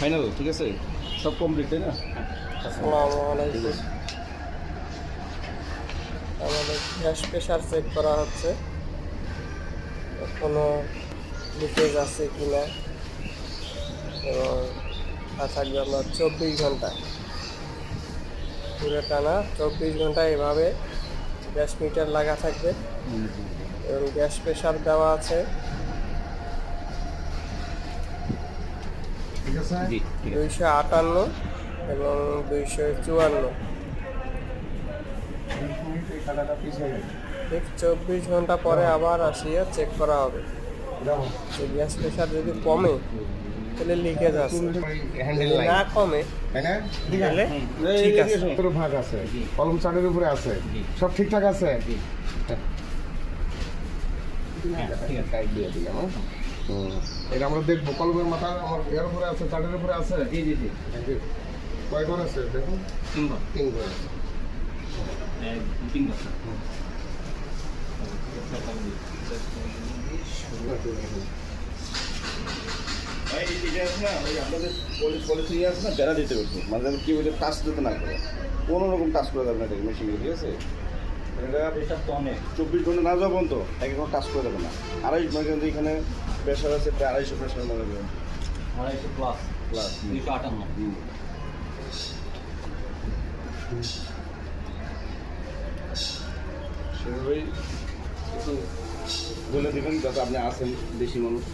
Final ঠিক আছে, সব কমপ্লিট তাই না? আসসালামু আলাইকুম। আমাদের গ্যাস প্রেশার চেক করা হচ্ছে, কোনো লিকেজ আছে কিনা, এবং থাকবে আমরা 24 ঘন্টা পুরো টানা 24 ঘন্টা এভাবে গ্যাস মিটার লাগা থাকবে এবং গ্যাস প্রেশার দেওয়া আছে ঠিক আছে, জি ঠিক আছে। 258 এবং 254। ঠিক 24 ঘন্টা পরে আবার আসিয়া চেক করা হবে। যে গ্যাস প্রেশার যদি কমে তাহলে লিকেজ আছে, যদি না কমে তাহলে ঠিক আছে। পুরো ভাগ আছে, কলম চারের উপরে আছে, সব ঠিকঠাক আছে। এটা আমরা দেখবো, কলমের মাথা আমার এর উপরে আছে, চারের উপরে আছে। জি জি জি, কয় ঘর আছে দেখুন? 3 বার, 3 ঘর আছে। 3 বার। আপনাদের পলিসি আছে না, বেড়া দিতে পারবো, মানে কি বলে টাচ দিতে না করে, কোনো রকম টাচ করে যাবে না মেশিনে, ঠিক আছে? এটা প্রেশার তো অনেক, 24 ঘন্টা না যাওয়া পর্যন্ত একদম টাচ করে দেবে না। 250 মানে এখানে প্রেশার আছে প্রায় 250 প্রেশার, মানে 250 প্লাস প্লাস 258। সেভাবেই একটু বলে দেবেন, যাতে আপনি আসেন বেশি মানুষ।